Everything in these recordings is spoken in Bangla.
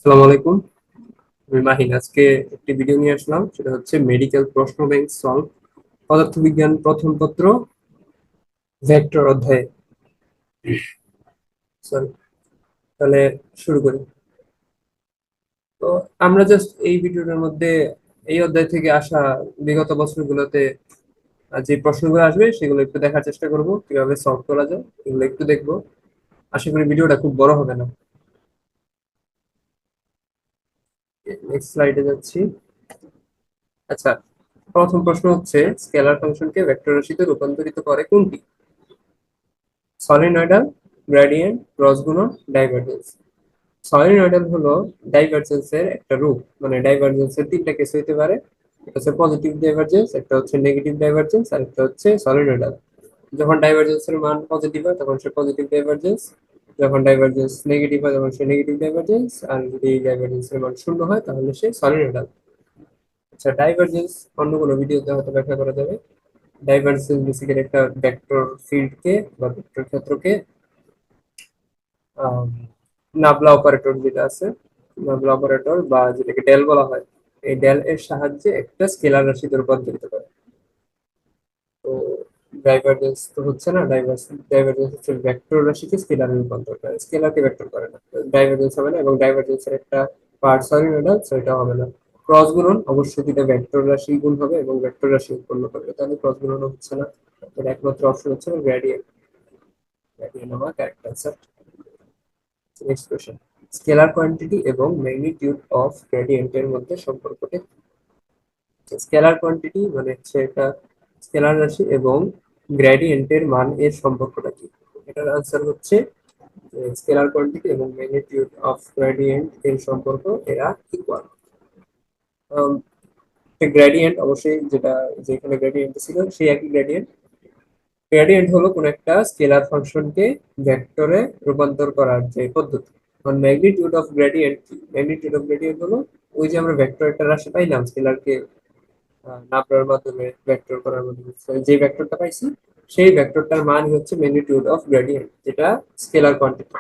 আসসালামু আলাইকুম। আমি মাহিন। আজকে একটি ভিডিও নিয়ে আসলাম, সেটা হচ্ছে মেডিকেল প্রশ্ন ব্যাংক সলভ, পদার্থবিজ্ঞান প্রথম পত্র, ভেক্টর অধ্যায়ে। সরি, তাহলে শুরু করি। তো আমরা জাস্ট এই ভিডিওটার মধ্যে এই অধ্যায় থেকে আসা বিগত বছরগুলোতে যে প্রশ্নগুলো আসবে সেগুলো একটু দেখার চেষ্টা করব, কিভাবে সলভ করা যায় এগুলো একটু দেখবো। আশা করি ভিডিওটা খুব বড় হবে না। নেক্সট স্লাইডে যাচ্ছি। আচ্ছা, প্রথম প্রশ্ন হচ্ছে, স্কেলার ফাংশনকে ভেক্টর রাশিতে রূপান্তরিত করে কোনটি? সলিনয়েডাল, গ্রেডিয়েন্ট, ক্রস গুণন, ডাইভারজেন্স। সলিনয়েডাল হলো ডাইভারজেন্সের একটা রূপ, মানে ডাইভারজেন্সের তিনটা কেস হইতে পারে। একটা হচ্ছে পজিটিভ ডাইভারজেন্স, একটা হচ্ছে নেগেটিভ ডাইভারজেন্স, আর একটা হচ্ছে সলিনয়েডাল। যখন ডাইভারজেন্সের মান পজিটিভ হয় তখন সে পজিটিভ ডাইভারজেন্স, যখন ডাইভারজেন্স নেগেটিভ হয় তখন সে নেগেটিভ ডাইভারজেন্স, আর যদি ডাইভারজেন্সের মান শূন্য হয় তাহলে সে সলিনয়েডাল। আচ্ছা, ডাইভারজেন্স অন্য কোনো ভিডিওতে হয়তো ব্যাখ্যা করা যাবে। ডাইভারজেন্স বেসিক্যালি একটা ভেক্টর ফিল্ডকে বা ভেক্টর ক্ষেত্রকে আম, নাবলা অপারেটর যেটা আছে, নাবলা অপারেটর বা যেটাকে ডেল বলা হয়, এই ডেল এর সাহায্যে একটা স্কেলার রাশিতে রূপান্তরিত করে। তো ডাইভারজেন্স তো হচ্ছে না, ডাইভারজেন্স হচ্ছে ভেক্টর রাশিকে স্কেলারে রূপান্তর করে, স্কেলারকে ভেক্টর করে না। ডাইভারজেন্স হবে না, এবং ডাইভারজেন্সের একটা পার্ট সলিনয়েডাল, সেটা হবে না। ক্রস গুণন অবশ্যই দুইটা ভেক্টর রাশি গুণ হবে এবং ভেক্টর রাশি উৎপন্ন করবে, তাহলে ক্রস গুণন হচ্ছে না। এর একমাত্র অপশন হচ্ছে গ্রেডিয়েন্ট। গ্রেডিয়েন্ট আমার correct answer. Next question, scalar quantity এবং ম্যাগনিটিউড অফ গ্রেডিয়েন্টের মধ্যে সম্পর্কটি। স্কেলার কোয়ান্টিটি মানে হচ্ছে একটা স্কেলার রাশি এবং গ্রেডিয়েন্টের মান এর সম্পর্কটা কি? এটার আনসার হচ্ছে স্কেলার কোয়ান্টিটি এবং ম্যাগনিটিউড অফ গ্রেডিয়েন্ট এর সম্পর্ক, এরা ইকুয়াল। গ্রেডিয়েন্ট অবশ্যই যেটা, যেখানে গ্রেডিয়েন্ট ছিল সেই একই গ্রেডিয়েন্ট। গ্রেডিয়েন্ট হলো কোন একটা স্কেলার ফাংশনকে ভেক্টরে রূপান্তর করার যে পদ্ধতি। ম্যাগনিটিউড অফ গ্রেডিয়েন্ট কি? ম্যাগনিটিউড অফ গ্রেডিয়েন্ট হলো ওই যে আমরা ভেক্টর একটা রাশি পাইলাম স্কেলারকে নাবলার মাধ্যমে ভেক্টর করার মাধ্যমে, so যে ভেক্টরটা পাইছি সেই ভেক্টরটার মান হচ্ছে ম্যাগনিটিউড অফ গ্রেডিয়েন্ট, যেটা স্কেলার কোয়ান্টিটি।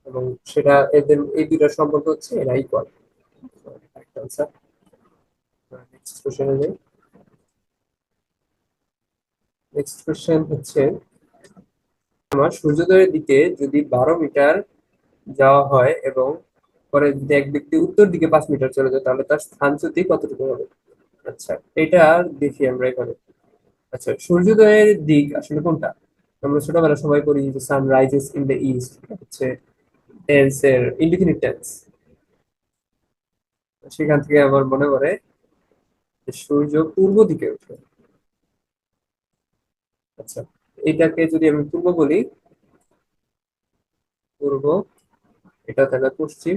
এবং সেটা এদের এই দুইটার সম্পর্ক হচ্ছে এরা ইকুয়াল। নেক্সট কোশ্চেনে যাই। নেক্সট কোশ্চেন হচ্ছে, আমার সূর্যোদয়ের দিকে যদি 12 মিটার যাওয়া হয় এবং পরে যদি এক ব্যক্তি উত্তর দিকে 5 মিটার চলে যায় তাহলে তার স্থানচ্যুতি কতটুকু হবে? আচ্ছা, এটা দেখি আমরা এখানে। আচ্ছা, সূর্যোদয়ের দিক আসলে কোনটা? আমরা ছোটবেলা সবাই পড়ি যে sun rises in the east, হচ্ছে টেন্স এর ইনডিফিনিট টেন্স। সেখান থেকে আমার মনে পড়ে যে সূর্য পূর্ব দিকে ওঠে। আচ্ছা, এটাকে যদি আমি পূর্ব বলি, পূর্ব, এটা তাহলে পশ্চিম,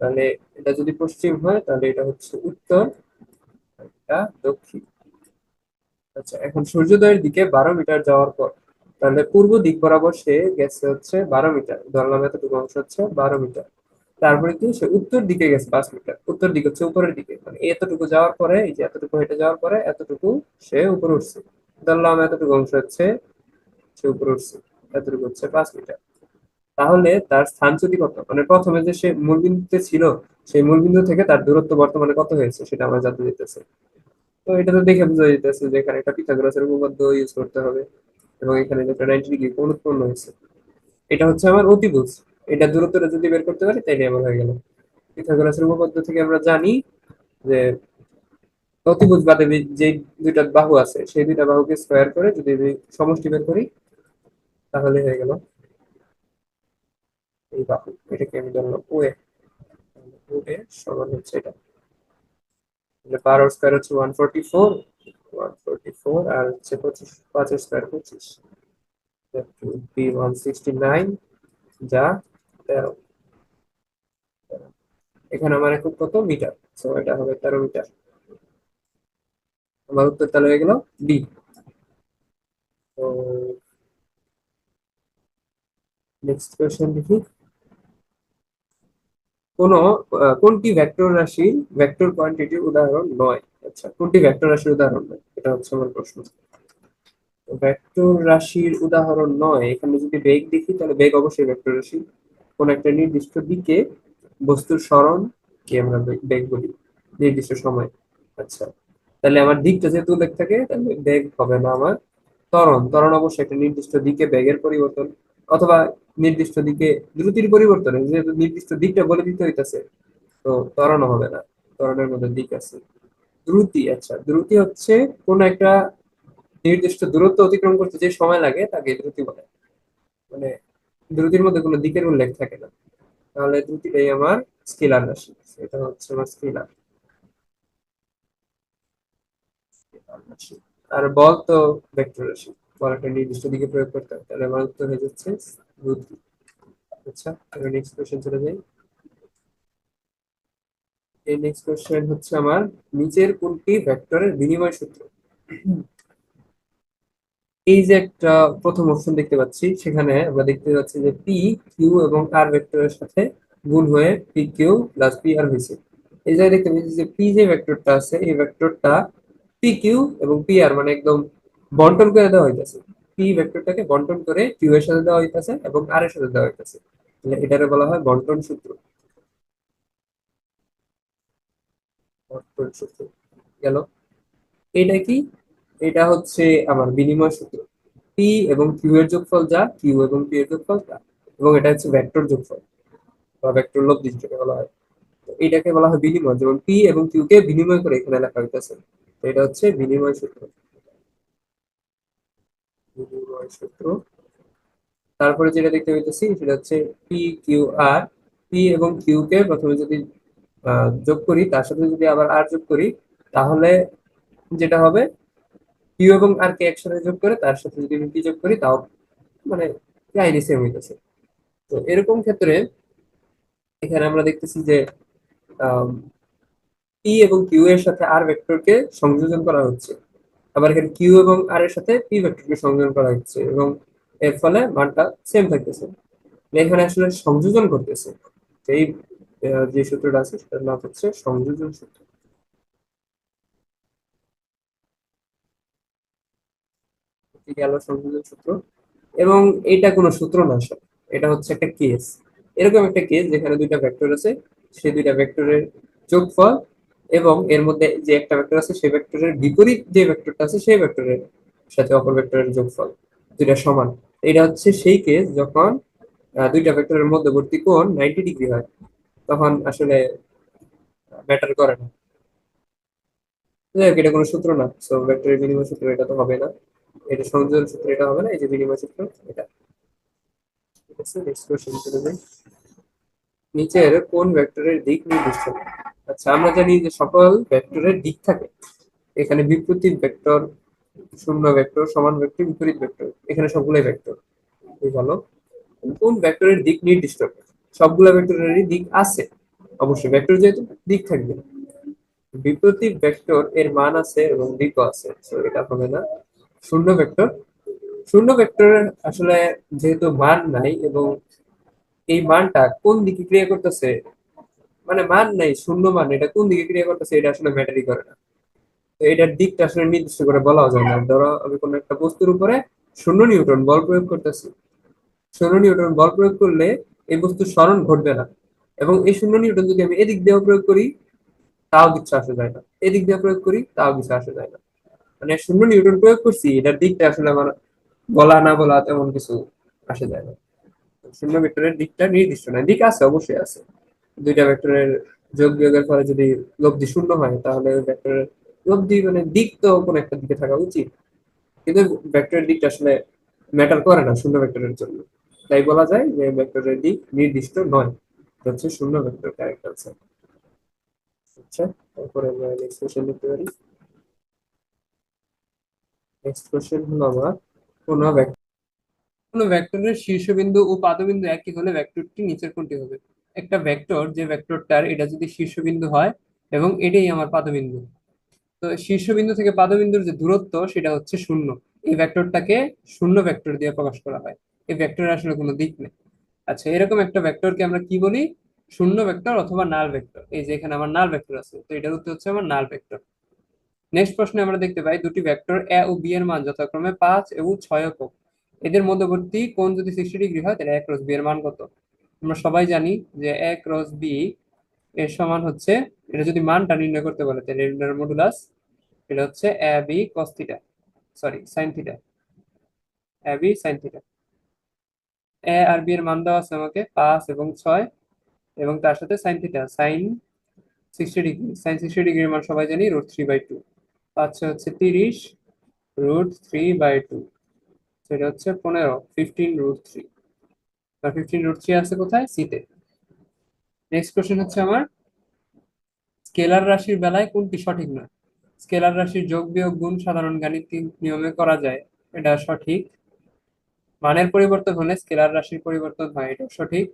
তাহলে এটা যদি পশ্চিম হয় তাহলে এটা হচ্ছে উত্তর, আর এটা দক্ষিণ। আচ্ছা, এখন সূর্যোদয়ের দিকে 12 মিটার যাওয়ার পর তাহলে পূর্ব দিক বরাবর সে গেছে হচ্ছে 12 মিটার, ধরলাম এতটুকু অংশ হচ্ছে 12 মিটার। তারপরে কি সে উত্তর দিকে গেছে 5 মিটার, উত্তর দিক হচ্ছে উপরের দিকে, মানে এতটুকু যাওয়ার পরে, এই যে এতটুকু হেঁটে যাওয়ার পরে এতটুকু সে উপরে উঠছে, ধরলাম এতটুকু অংশ হচ্ছে সে উপরে উঠছে, এতটুকু হচ্ছে 5 মিটার। তাহলে তার স্থানচ্যুতি কত, মানে প্রথমে যে সে মূল বিন্দুতে ছিল সেই মূল বিন্দু থেকে তার দূরত্ব বর্তমানে কত হয়েছে সেটা আমরা জানতে দিতেছে। তো এটা তো দেখে বোঝা যাইতেছে যে এখানে একটা পিথাগোরাসের উপপাদ্য ইউজ করতে হবে, এবং এখানে যে একটা 90 ডিগ্রি কোণ উৎপন্ন হয়েছে, এটা হচ্ছে আমার অতিভুজ। এটা দূরত্বটা যদি বের করতে পারি তাইলে আমার হয়ে গেল। পিথাগোরাসের উপপাদ্য থেকে আমরা জানি যে অতিভুজ বাদে যে দুইটা বাহু আছে সেই দুইটা বাহুকে স্কোয়ার করে যদি আমি সমষ্টি বের করি তাহলে হয়ে গেল এই বাহু। এটাকে আমি ধরলাম ও এ, ও এ সমান হচ্ছে এটা। 12 স্কোয়ার হচ্ছে 144, 144 আর হচ্ছে 25, 5 স্কোয়ার 25, 169, যা 13। এখানে আমার এখন কত মিটার, তো এটা হবে 13 মিটার। আমার উত্তর তাহলে হয়ে গেল ডি। তো নেক্সট কোয়েশ্চেন দেখি, কোন কোনটি ভেক্টর রাশির ভেক্টর কোয়ান্টিটির উদাহরণ নয়? আচ্ছা, কোনটি ভেক্টর রাশির উদাহরণ নয়, এটা হচ্ছে আমার প্রশ্ন। ভেক্টর রাশির উদাহরণ নয়, এখানে যদি বেগ দেখি তাহলে বেগ অবশ্যই ভেক্টর রাশি। কোন একটা নির্দিষ্ট দিকে বস্তুর সরণ কি আমরা বেগ বলি, নির্দিষ্ট সময়। আচ্ছা, তাহলে আমার দিকটা যেহেতু উল্লেখ থাকে তাহলে বেগ হবে না আমার ত্বরণ। ত্বরণ অবশ্যই একটা নির্দিষ্ট দিকে বেগের পরিবর্তন, অথবা নির্দিষ্ট দিকে দ্রুতির পরিবর্তন, যেহেতু নির্দিষ্ট দিকটা বলে দিতে হইতাছে, তো ত্বরণ হবে না, ত্বরণের মধ্যে দিক আছে। দ্রুতি, আচ্ছা দ্রুতি হচ্ছে কোন একটা নির্দিষ্ট দূরত্ব অতিক্রম করতে যে সময় লাগে তাকে দ্রুতি বলে। মানে দ্রুতির মধ্যে কোনো দিকের উল্লেখ থাকে না, তাহলে দ্রুতিটাই আমার স্কেলার রাশি, এটা হচ্ছে আমার স্কেলার রাশি। আর বল তো ভেক্টর রাশি, বল একটা নির্দিষ্ট দিকে প্রয়োগ করতে হয়, তাহলে আমার উত্তর হয়ে যাচ্ছে দ্রুতি। আচ্ছা, এবার নেক্সট কোশ্চেন চলে যাই। এই নেক্সট কোশ্চেন হচ্ছে আমার, নিচের কোনটি ভেক্টরের বিনিময় সূত্র? এই যে একটা প্রথম অপশন দেখতে পাচ্ছি, সেখানে আমরা দেখতে পাচ্ছি যে পি কিউ এবং আর ভেক্টরের সাথে গুণ হয়ে P Q plus P R হয়েছে। এই জায়গায় দেখতে পাচ্ছি যে পি যে ভেক্টরটা আছে এই ভেক্টরটা পি কিউ এবং পি আর মানে একদম বন্টন করে দেওয়া হইতেছে। পি ভেক্টরটাকে বন্টন করে কিউ এর সাথে দেওয়া হইতেছে এবং আর এর সাথে দেওয়া হইতেছে, এটারে বলা হয় বন্টন সূত্র। বন্টন সূত্র গেল। এটা কি? এটা হচ্ছে আমার বিনিময় সূত্র। পি এবং কিউ এর যোগফল যা, কিউ এবং পি এর যোগফল তা, এবং এটা হচ্ছে ভেক্টর যোগফল বা ভেক্টর লব্ধি যেটাকে বলা হয়। তো এটাকে বলা হয় বিনিময়, যেমন পি এবং কিউ কে বিনিময় করে এখানে লেখা হইতেছে। তো এটা হচ্ছে বিনিময় সূত্র। বিনিময় সূত্র। তারপরে যেটা দেখতে পাইতেছি সেটা হচ্ছে পি কিউ আর। পি এবং কিউ কে প্রথমে যদি যোগ করি, তার সাথে যদি আবার আর যোগ করি, তাহলে যেটা হবে কিউ এবং আর কে একসাথে যোগ করে তার সাথে যদি আমি পি যোগ করি, তাও মানে কাহিনী সেম হইতেছে। তো এরকম ক্ষেত্রে এখানে আমরা দেখতেছি যে পি এবং কিউ এর সাথে আর ভেক্টরকে সংযোজন করা হচ্ছে, আবার এখানে কিউ এবং আর এর সাথে পি ভেক্টরকে সংযোজন করা হচ্ছে, এবং এর ফলে মানটা সেম থাকতেছে। এখানে আসলে সংযোজন করতেছে। তো এই যে সূত্রটা আছে সেটার নাম হচ্ছে সংযোজন সূত্র। ঠিক গেল সংযোজন সূত্র। এবং এটা কোনো সূত্র না আসলে, এটা হচ্ছে একটা কেস। এরকম একটা কেস যেখানে দুইটা ভেক্টর আছে, সেই দুইটা ভেক্টরের যোগফল এবং এর মধ্যে যে একটা ভেক্টর আছে সেই ভেক্টরের বিপরীত যে ভেক্টরটা আছে সেই ভেক্টরের সাথে অপর ভেক্টরের যোগফল দুইটা সমান। এটা হচ্ছে সেই কেস যখন দুইটা ভেক্টরের মধ্যবর্তী কোণ 90 ডিগ্রি হয়, তখন আসলে ম্যাটার করে না। যাই হোক, এটা কোনো সূত্র না, সো ভেক্টরের বিনিময় সূত্র এটা তো হবে না, এটা সংযোজন সূত্র এটা হবে না, এই যে বিনিময় সূত্র এটা। ঠিক আছে, নেক্সট কোশ্চেন চলে যাই। নিচের কোন ভেক্টরের দিক নির্দিষ্ট নয়? আচ্ছা, আমরা জানি যে সকল ভেক্টরের দিক থাকে। এখানে বিপরীত ভেক্টর, শূন্য ভেক্টর, সমান ভেক্টর, বিপরীত ভেক্টর, এখানে সবগুলাই ভেক্টর। এই হলো কোন ভেক্টরের দিক নির্দিষ্ট? সবগুলা ভেক্টরেরই দিক আছে, অবশ্যই ভেক্টর যেহেতু দিক থাকবে। বিপরীত ভেক্টর এর মান আছে এবং দিকও আছে, তো এটা হবে না। শূন্য ভেক্টর, শূন্য ভেক্টরের আসলে যেহেতু মান নাই এবং এই মানটা কোন দিকে ক্রিয়া করতেছে, মানে মান নাই শূন্য মান, এটা কোন দিকে ক্রিয়া করতেছে এটা আসলে ম্যাটারই করে না। তো এটার দিকটা আসলে নির্দিষ্ট করে বলা যায় না। ধরো আমি কোনো একটা বস্তুর উপরে 0 নিউটন বল প্রয়োগ করতেছি, 0 নিউটন বল প্রয়োগ করলে এই বস্তুর স্মরণ ঘটবে না, এবং এই 0 নিউটন যদি আমি এদিক দিয়েও প্রয়োগ করি তাও কিছু আসে যায় না, এদিক দিয়ে প্রয়োগ করি তাও কিছু আসে যায় না। মানে 0 নিউটন প্রয়োগ করছি, এটার দিকটা আসলে আমার বলা না বলা তেমন কিছু আসে যায় না। শূন্য ভেক্টরের দিকটা নির্দিষ্ট নয়, দিক আছে অবশ্যই আছে। দুইটা ভেক্টরের যোগ বিয়োগের ফলে যদি লব্ধি শূন্য হয়, তাহলে ওই ভেক্টরের লব্ধি মানে দিক তো কোনো একটা দিকে থাকা উচিত, কিন্তু ভেক্টরের দিকটা আসলে ম্যাটার করে না শূন্য ভেক্টরের জন্য। তাই বলা যায় যে ভেক্টরের দিক নির্দিষ্ট নয়। এটা হচ্ছে শূন্য ভেক্টর কারেক্ট আনসার। আচ্ছা, তারপরে আমরা নেক্সট কোশ্চেন দেখতে পারি। নেক্সট কোশ্চেন হলো আমার, কোন কোন ভেক্টরের শীর্ষবিন্দু ও পাদবিন্দু একই হলে ভেক্টরটি নিচের কোনটি হবে? একটা ভেক্টর, যে ভেক্টরটার এটা যদি শীর্ষবিন্দু হয় এবং এটাই আমার পাদবিন্দু, তো শীর্ষবিন্দু থেকে পাদবিন্দুর যে দূরত্ব সেটা হচ্ছে শূন্য, এই ভেক্টরটাকে শূন্য ভেক্টর দিয়ে প্রকাশ করা হয়। এই ভেক্টরের আসলে কোনো দিক নেই। আচ্ছা, এরকম একটা ভেক্টরকে আমরা কি বলি? শূন্য ভেক্টর অথবা নাল ভেক্টর। এই যে এখানে আমার নাল ভেক্টর আছে, তো এটার উত্তর হচ্ছে আমার নাল ভেক্টর। নেক্সট প্রশ্নে আমরা দেখতে পাই দুটি ভেক্টর এ ও বি এর মান যথাক্রমে 5 এবং 6 একক। এদের মধ্যবর্তী কোণ যদি 60 ডিগ্রি হয় তাহলে এ ক্রস বি এর মান কত? আমরা সবাই জানি যে এ ক্রস বি এর সমান হচ্ছে, এটা যদি মানটা নির্ণয় করতে বলে তাহলে এর মডুলাস এটা হচ্ছে a b cos theta, sorry sine theta, a b sine theta. A আর বি এর মান দেওয়া আছে আমাকে 5 এবং 6, এবং তার সাথে sine theta, sine 60 degree, sine 60 ডিগ্রির মান সবাই জানি √3/2। পাচ্ছে হচ্ছে 30 √3/2, সেটা হচ্ছে 15 √3। আর 15 √3 আছে কোথায়, সিতে। নেক্সট কোশ্চেন হচ্ছে আমার, স্কেলার রাশির বেলায় কোনটি সঠিক নয়? স্কেলার রাশির যোগ বিয়োগ গুণ সাধারণ গাণিতিক নিয়মে করা যায়, এটা সঠিক। মানের পরিবর্তন হলে স্কেলার রাশির পরিবর্তন হয়, এটা সঠিক।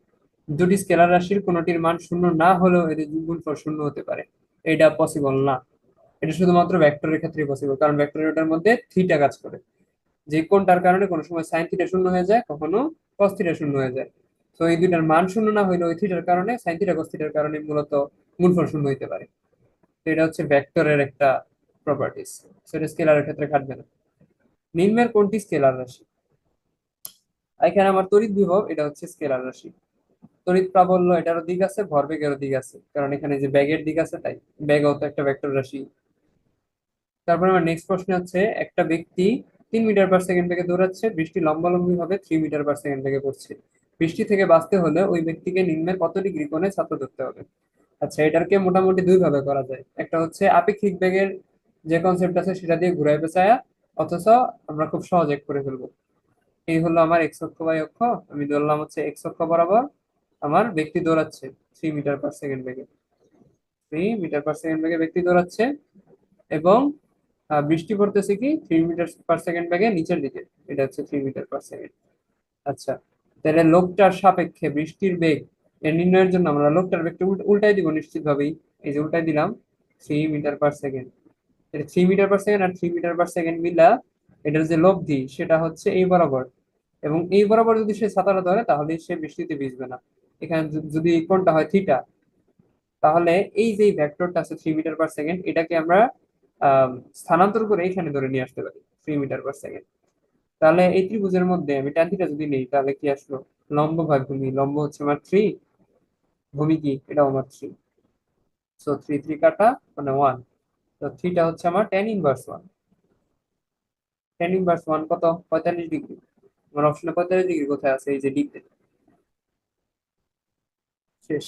দুটি স্কেলার রাশির কোনটির মান শূন্য না হলেও এদের গুণফল শূন্য হতে পারে, এটা পসিবল না। এটা শুধুমাত্র ভেক্টরের ক্ষেত্রে পসিবল, কারণ ভেক্টরের মধ্যে থিটা কাজ করে। যে কোনটার কারণে কোনো সময় সাইন থিটা শূন্য হয়ে যায়, কখনো কস থিটা শূন্য হয়ে যায়। তো এই দুইটার মান শূন্য না হইলে ওই থিটার কারণে, সাইন থিটা কস থিটার কারণে মূলত গুণফল শূন্য হইতে পারে। তো এটা হচ্ছে ভেক্টরের একটা প্রপার্টিস, সেটা স্কেলারের ক্ষেত্রে খাটবে না। নিম্নের কোনটি স্কেলার রাশি? এখানে আমার তড়িৎ বিভব এটা হচ্ছে স্কেলার রাশি। তড়িৎ প্রাবল্য এটারও দিক আছে, ভরবেগেরও দিক আছে, কারণ এখানে যে ব্যাগের দিক আছে তাই। ব্যাগও তো একটা ভেক্টর রাশি। তারপর আমার নেক্সট প্রশ্ন হচ্ছে, একটা ব্যক্তি 3 মিটার/সেকেন্ড বেগে দৌড়াচ্ছে, বৃষ্টি লম্বালম্বি ভাবে 3 মিটার/সেকেন্ড বেগে পড়ছে। বৃষ্টি থেকে বাঁচতে হলে ওই ব্যক্তিকে নিম্নের কত ডিগ্রি কোণে ছাত্র ধরতে হবে? আচ্ছা, এটাকে মোটামুটি দুই ভাবে করা যায়। একটা হচ্ছে আপেক্ষিক বেগের যে কনসেপ্ট আছে সেটা দিয়ে ঘুরাই পেঁচায়া, অথচ আমরা খুব সহজে করে ফেলবো। এই হলো আমার এক্স অক্ষ বাই অক্ষ, আমি ধরলাম হচ্ছে এক্স অক্ষ বরাবর আমার ব্যক্তি দৌড়াচ্ছে 3 মিটার/সেকেন্ড বেগে, 3 মিটার/সেকেন্ড বেগে ব্যক্তি দৌড়াচ্ছে, এবং বৃষ্টি পড়তেছে কি 3 মিটার/সেকেন্ড বেগে নিচের দিকে, এটা হচ্ছে 3 মিটার/সেকেন্ড। আচ্ছা, তাহলে লোকটার সাপেক্ষে বৃষ্টির বেগ এর নির্ণয়ের জন্য আমরা লোকটার বেগটা উল্টাই দিব নিশ্চিত ভাবেই। এই যে উল্টাই দিলাম 3 মিটার/সেকেন্ড, 3 মিটার/সেকেন্ড আর 3 মিটার/সেকেন্ড মিলা এটার যে লব্ধি সেটা হচ্ছে এই বরাবর, এবং এই বরাবর যদি সে ছাতাটা ধরে তাহলে সে বৃষ্টিতে ভিজবে না। এখানে যদি এই কোণটা হয় থিটা, তাহলে এই যে ভেক্টরটা আছে 3 মিটার/সেকেন্ড, এটাকে আমরা আহ স্থানান্তর করে এখানে ধরে নিয়ে আসতে পারি 3 মিটার/সেকেন্ড। তাহলে এই ত্রিভুজের মধ্যে আমি tan থিটা যদি নেই তাহলে কি আসলো, লম্ব ভাগ ভূমি, লম্ব হচ্ছে আমার 3, ভূমি কি এটাও আমার 3, সো 3 3 কাটা, মানে 1। তো থিটা হচ্ছে আমার tan−1। tan−1 কত, 45 ডিগ্রি। আমার অপশনে 45 ডিগ্রি কোথায় আছে, এই যে ডিতে। শেষ।